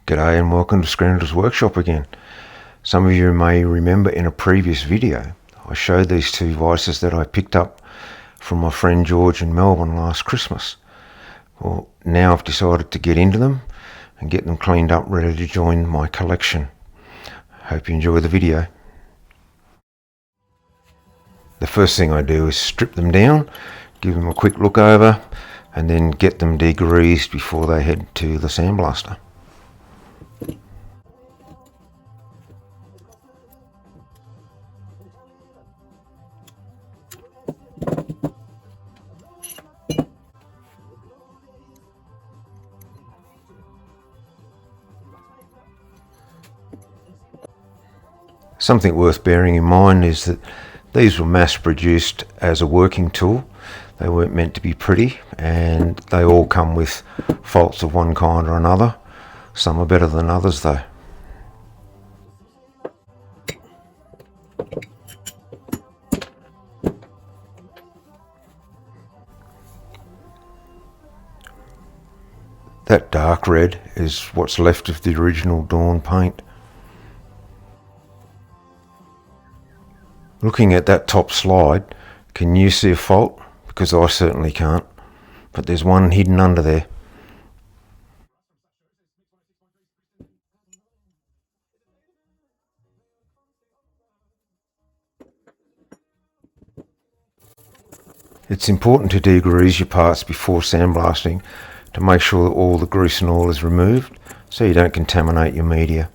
G'day and welcome to Scrounger's Workshop again. Some of you may remember in a previous video I showed these two vices that I picked up from my friend George in Melbourne last Christmas. Well, now I've decided to get into them and get them cleaned up, ready to join my collection. Hope you enjoy the video. The first thing I do is strip them down, give them a quick look over, and then get them degreased before they head to the sandblaster. Something worth bearing in mind is that these were mass produced as a working tool. They weren't meant to be pretty, and they all come with faults of one kind or another. Some are better than others though. That dark red is what's left of the original Dawn paint. Looking at that top slide, can you see a fault? Because I certainly can't, but there's one hidden under there. It's important to degrease your parts before sandblasting to make sure that all the grease and oil is removed so you don't contaminate your media.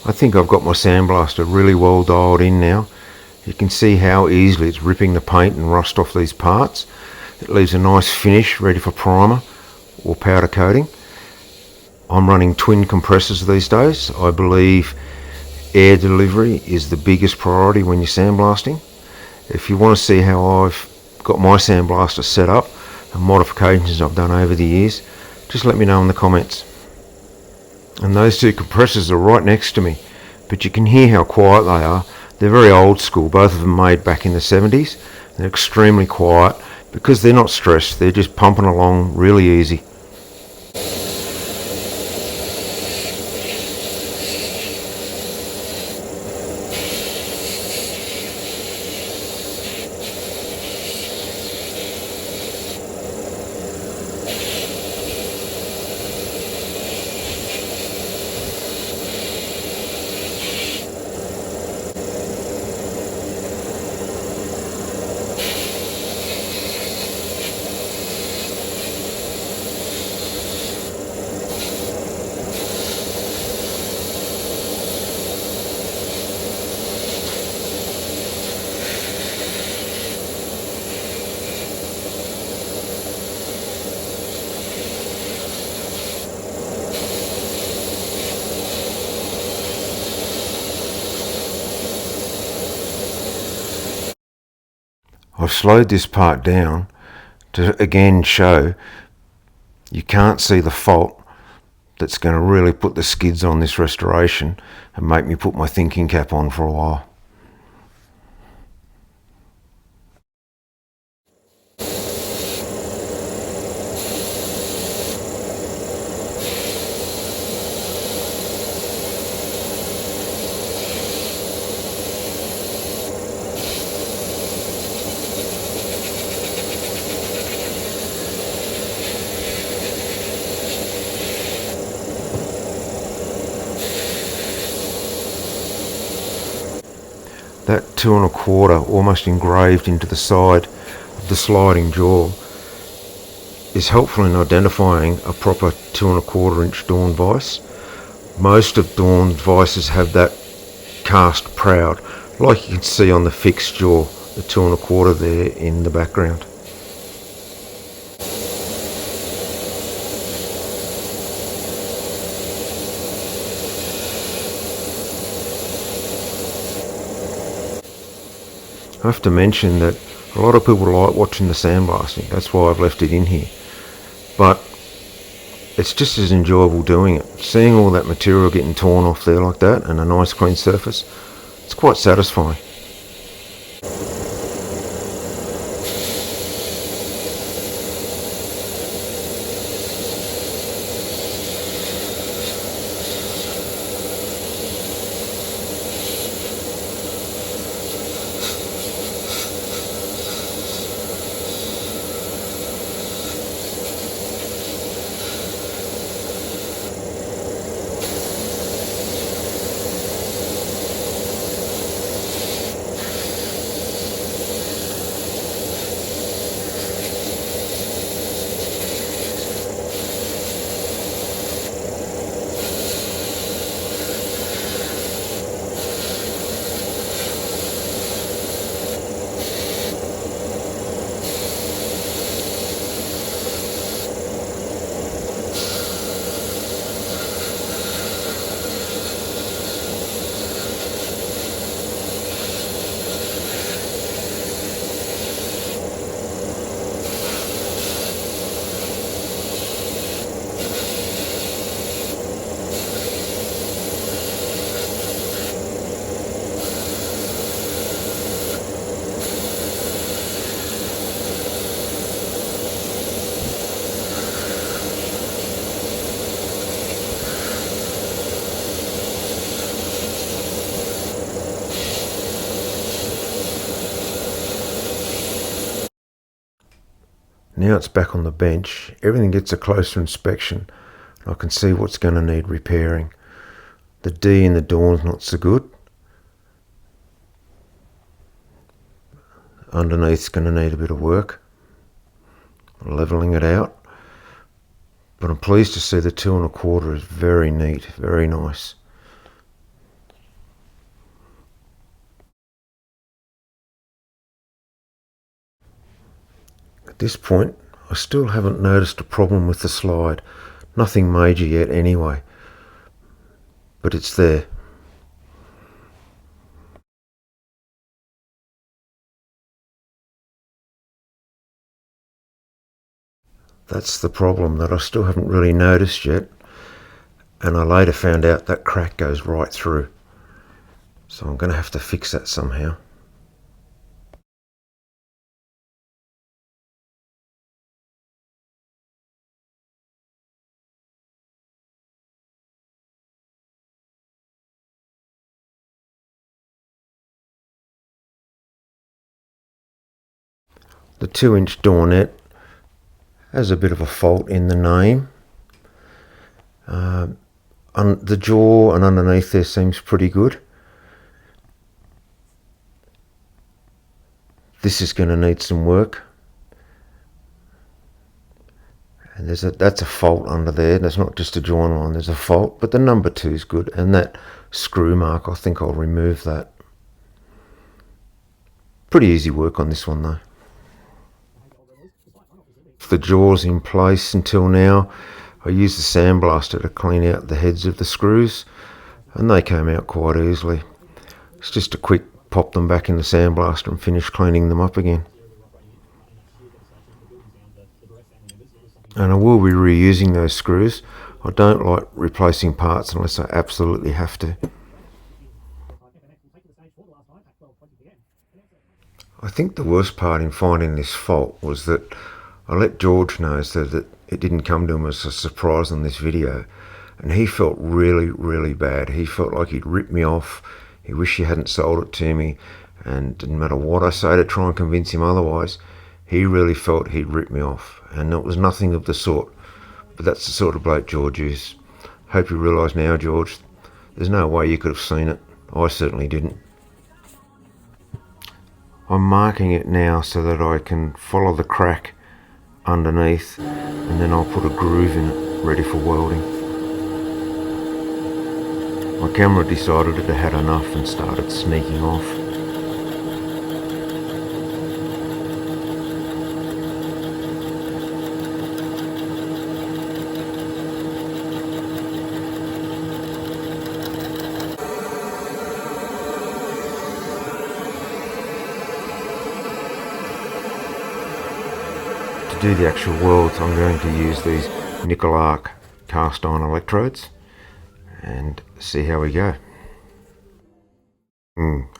I think I've got my sandblaster really well dialed in now. You can see how easily it's ripping the paint and rust off these parts. It leaves a nice finish ready for primer or powder coating. I'm running twin compressors these days. I believe air delivery is the biggest priority when you're sandblasting. If you want to see how I've got my sandblaster set up and modifications I've done over the years, just let me know in the comments. And those two compressors are right next to me, but you can hear how quiet they are. They're very old school, both of them made back in the 70s. They're extremely quiet because they're not stressed, they're just pumping along really easy. I've slowed this part down to again show you can't see the fault that's going to really put the skids on this restoration and make me put my thinking cap on for a while. That 2 1/4 almost engraved into the side of the sliding jaw is helpful in identifying a proper 2 1/4 inch Dawn vise. Most of Dawn's vices have that cast proud, like you can see on the fixed jaw, the 2 1/4 there in the background. I have to mention that a lot of people like watching the sandblasting, that's why I've left it in here. But it's just as enjoyable doing it. Seeing all that material getting torn off there like that and a nice clean surface, it's quite satisfying. Now it's back on the bench, everything gets a closer inspection. I can see what's going to need repairing. The D in the Dawn's not so good. Underneath's going to need a bit of work, levelling it out. But I'm pleased to see the 2 1/4 is very neat, very nice. At this point, I still haven't noticed a problem with the slide. Nothing major yet anyway, but it's there. That's the problem that I still haven't really noticed yet, and I later found out that crack goes right through. So I'm going to have to fix that somehow. The 2-inch Dawnette has a bit of a fault in the name. The jaw and underneath there seems pretty good. This is going to need some work. And that's a fault under there. That's not just a join line, there's a fault. But the number 2 is good. And that screw mark, I think I'll remove that. Pretty easy work on this one though. The jaw's in place until now. I used the sandblaster to clean out the heads of the screws, and they came out quite easily. It's just a quick pop them back in the sandblaster and finish cleaning them up again. And I will be reusing those screws. I don't like replacing parts unless I absolutely have to. I think the worst part in finding this fault was that I let George know so that it didn't come to him as a surprise on this video, and he felt really, really bad. He felt like he'd ripped me off. He wished he hadn't sold it to me, and didn't matter what I say to try and convince him otherwise, he really felt he'd ripped me off, and it was nothing of the sort. But that's the sort of bloke George is. Hope you realise now, George, there's no way you could have seen it. I certainly didn't. I'm marking it now so that I can follow the crack underneath, and then I'll put a groove in it ready for welding. My camera decided it had enough and started sneaking off. To do the actual welds, I'm going to use these nickel arc cast iron electrodes and see how we go.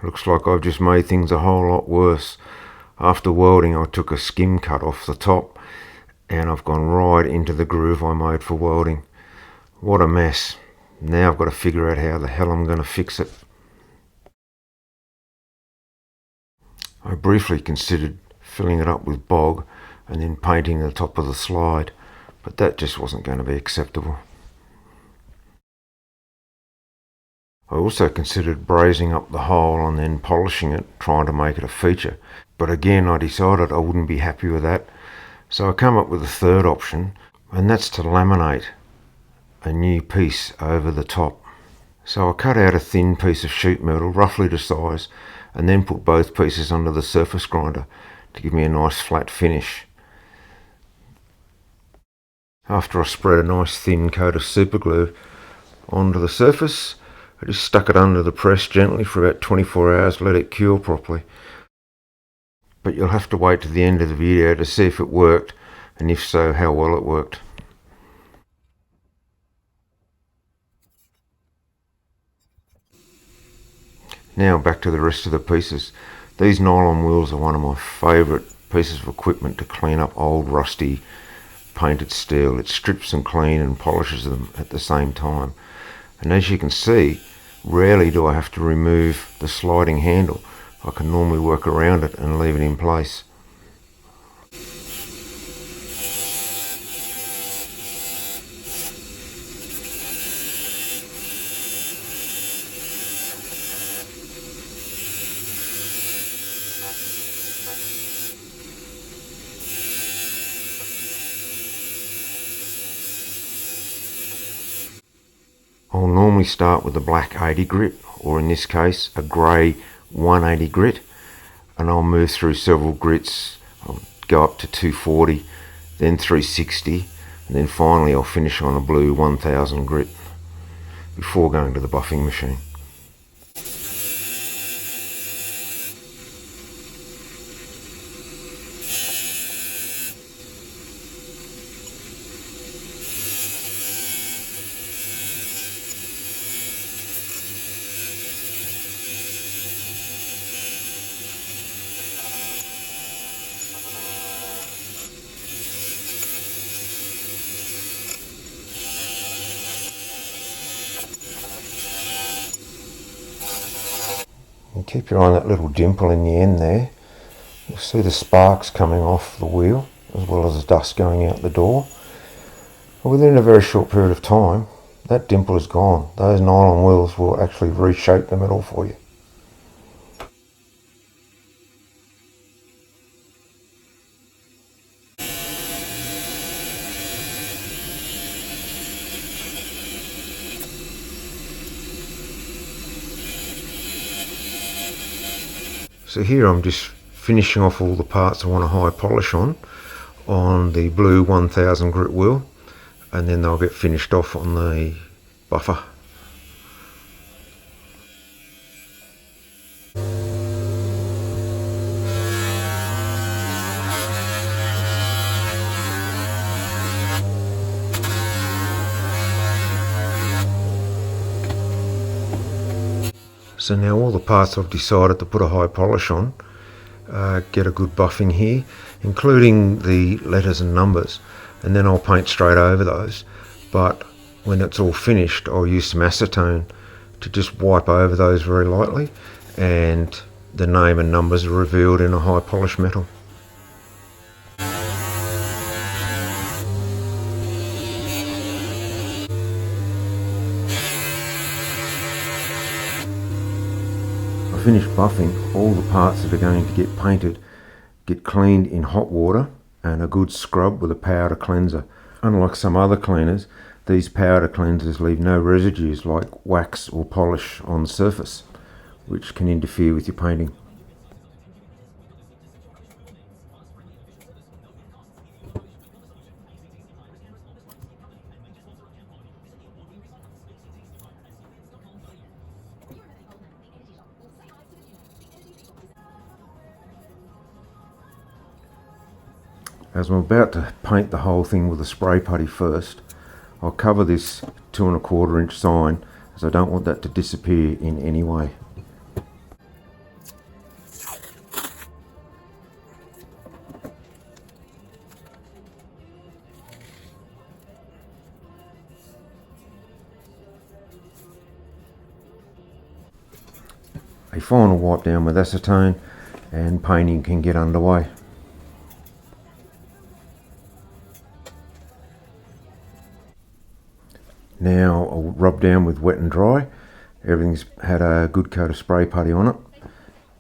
Looks like I've just made things a whole lot worse. After welding, I took a skim cut off the top and I've gone right into the groove I made for welding. What a mess. Now I've got to figure out how the hell I'm going to fix it. I briefly considered filling it up with bog and then painting the top of the slide, but that just wasn't going to be acceptable. I also considered brazing up the hole and then polishing it, trying to make it a feature, but again I decided I wouldn't be happy with that, so I come up with a third option, and that's to laminate a new piece over the top. So I cut out a thin piece of sheet metal, roughly to size, and then put both pieces under the surface grinder to give me a nice flat finish. After I spread a nice thin coat of super glue onto the surface, I just stuck it under the press gently for about 24 hours, let it cure properly. But you'll have to wait to the end of the video to see if it worked, and if so, how well it worked. Now back to the rest of the pieces. These nylon wheels are one of my favourite pieces of equipment to clean up old rusty painted steel. It strips them clean and polishes them at the same time. And as you can see, rarely do I have to remove the sliding handle. I can normally work around it and leave it in place. I'll normally start with a black 80 grit, or in this case a grey 180 grit, and I'll move through several grits. I'll go up to 240, then 360, and then finally I'll finish on a blue 1000 grit before going to the buffing machine. And keep your eye on that little dimple in the end there. You'll see the sparks coming off the wheel, as well as the dust going out the door. But within a very short period of time, that dimple is gone. Those nylon wheels will actually reshape the metal for you. So here I'm just finishing off all the parts I want to high polish on the blue 1000 grit wheel, and then they'll get finished off on the buffer. So now all the parts I've decided to put a high polish on get a good buffing here, including the letters and numbers, and then I'll paint straight over those. But when it's all finished, I'll use some acetone to just wipe over those very lightly, and the name and numbers are revealed in a high polish metal. I finish buffing, all the parts that are going to get painted get cleaned in hot water and a good scrub with a powder cleanser. Unlike some other cleaners, these powder cleansers leave no residues like wax or polish on the surface, which can interfere with your painting. As I'm about to paint the whole thing with a spray putty first, I'll cover this 2¼ inch sign as I don't want that to disappear in any way. A final wipe down with acetone and painting can get underway. Now I'll rub down with wet and dry. Everything's had a good coat of spray putty on it.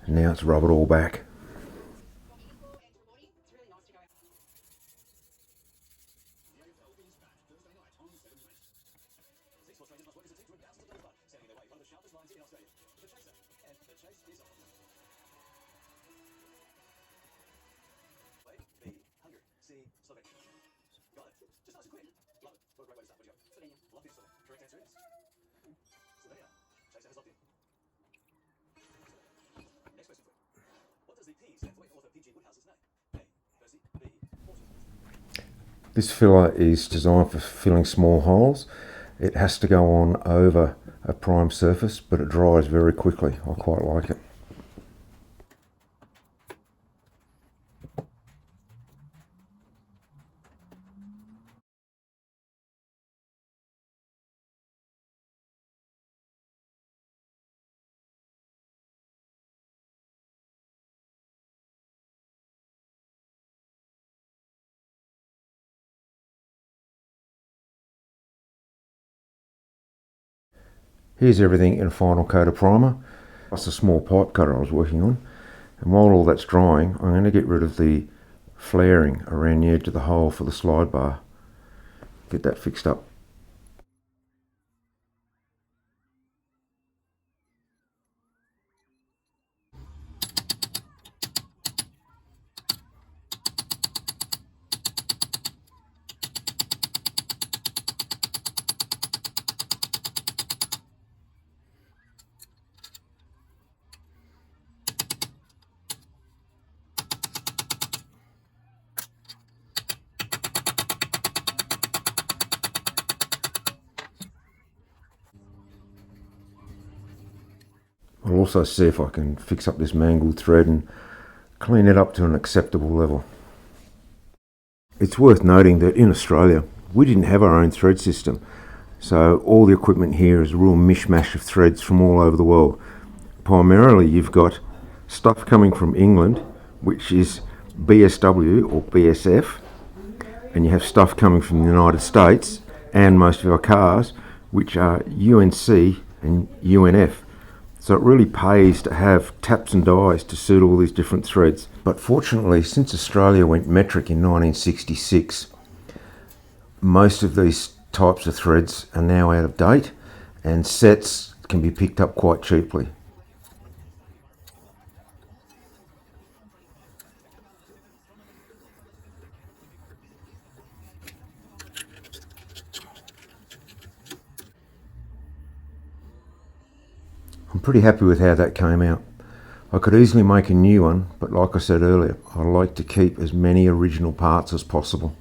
And now it's rub it all back. This filler is designed for filling small holes. It has to go on over a prime surface, but it dries very quickly. I quite like it. Here's everything in a final coat of primer, plus a small pipe cutter I was working on. And while all that's drying, I'm going to get rid of the flaring around the edge of the hole for the slide bar. Get that fixed up. I'll also see if I can fix up this mangled thread and clean it up to an acceptable level. It's worth noting that in Australia we didn't have our own thread system, so all the equipment here is a real mishmash of threads from all over the world. Primarily you've got stuff coming from England, which is BSW or BSF, and you have stuff coming from the United States and most of our cars, which are UNC and UNF. So it really pays to have taps and dies to suit all these different threads. But fortunately, since Australia went metric in 1966, most of these types of threads are now out of date, and sets can be picked up quite cheaply. I'm pretty happy with how that came out. I could easily make a new one, but like I said earlier, I like to keep as many original parts as possible.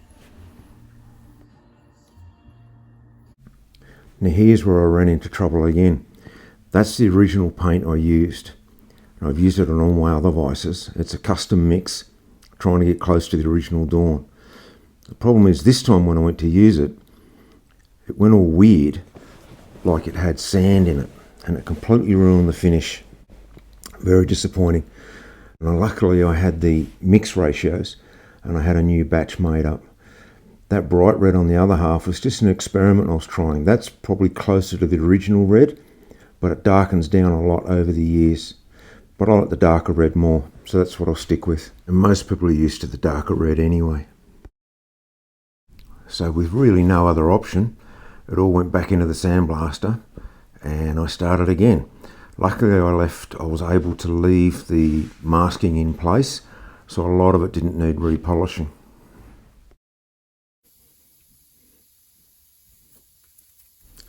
Now here's where I ran into trouble again. That's the original paint I used. I've used it on all my other vices. It's a custom mix, trying to get close to the original Dawn. The problem is this time when I went to use it, it went all weird, like it had sand in it, and it completely ruined the finish. Very disappointing. And luckily I had the mix ratios and I had a new batch made up. That bright red on the other half was just an experiment I was trying. That's probably closer to the original red, but it darkens down a lot over the years. but I like the darker red more, so that's what I'll stick with. And most people are used to the darker red anyway. So with really no other option, it all went back into the sandblaster and I started again. Luckily I was able to leave the masking in place, so a lot of it didn't need repolishing.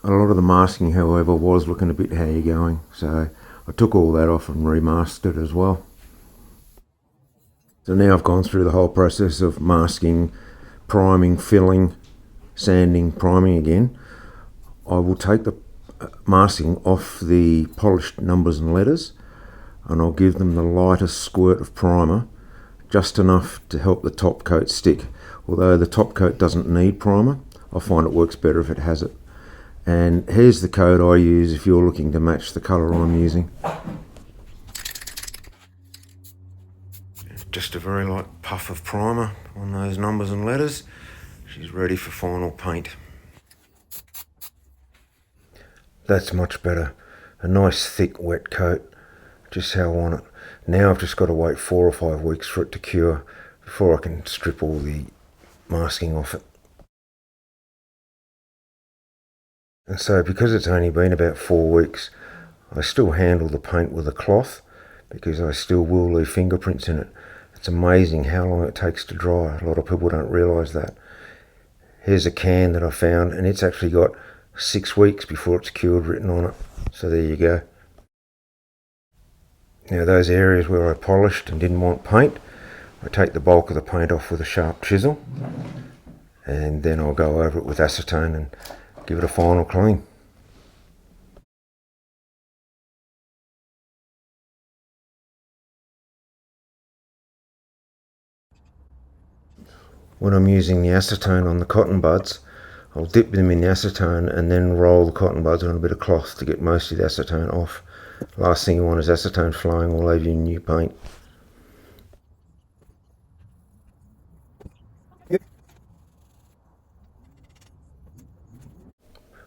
A lot of the masking, however, was looking a bit how you going, so I took all that off and remasked it as well. So now I've gone through the whole process of masking, priming, filling, sanding, priming again. I will take the masking off the polished numbers and letters and I'll give them the lightest squirt of primer, just enough to help the top coat stick. Although the top coat doesn't need primer, I find it works better if it has it. And here's the coat I use if you're looking to match the colour I'm using. Just a very light puff of primer on those numbers and letters. She's ready for final paint. That's much better. A nice thick wet coat, just how I want it. Now I've just got to wait 4 or 5 weeks for it to cure before I can strip all the masking off it. And so because it's only been about 4 weeks, I still handle the paint with a cloth because I still will leave fingerprints in it. It's amazing how long it takes to dry. A lot of people don't realise that. Here's a can that I found and it's actually got 6 weeks before it's cured written on it. So there you go. Now those areas where I polished and didn't want paint, I take the bulk of the paint off with a sharp chisel and then I'll go over it with acetone and give it a final clean. When I'm using the acetone on the cotton buds, I'll dip them in the acetone and then roll the cotton buds on a bit of cloth to get most of the acetone off. Last thing you want is acetone flowing all over your new paint.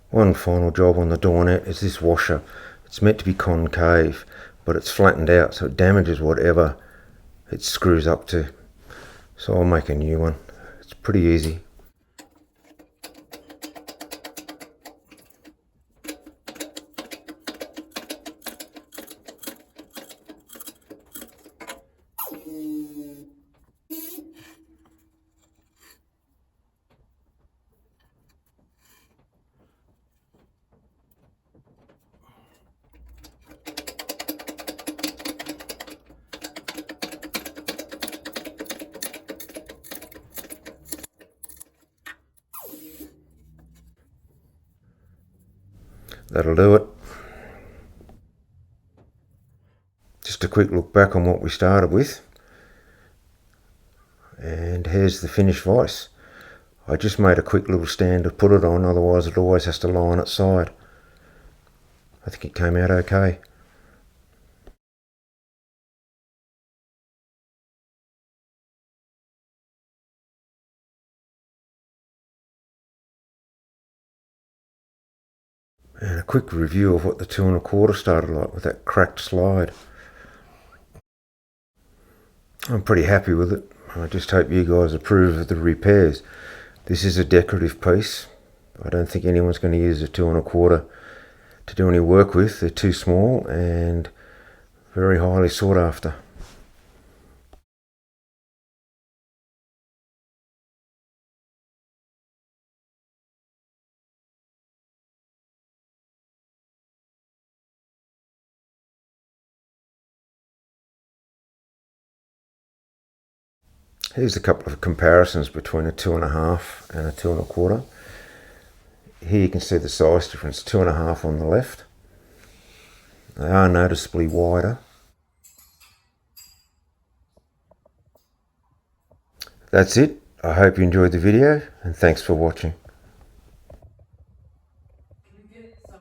One final job on the Dawnette is this washer. It's meant to be concave, but it's flattened out so it damages whatever it screws up to. So I'll make a new one. It's pretty easy. That'll do it. Just a quick look back on what we started with. And here's the finished vise. I just made a quick little stand to put it on, otherwise it always has to lie on its side. I think it came out okay. And a quick review of what the 2 1/4 started like with that cracked slide. I'm pretty happy with it. I just hope you guys approve of the repairs. This is a decorative piece. I don't think anyone's going to use a 2 1/4 to do any work with. They're too small and very highly sought after. Here's a couple of comparisons between a 2 1/2 and a 2 1/4. Here you can see the size difference, 2 1/2 on the left. They are noticeably wider. That's it. I hope you enjoyed the video and thanks for watching.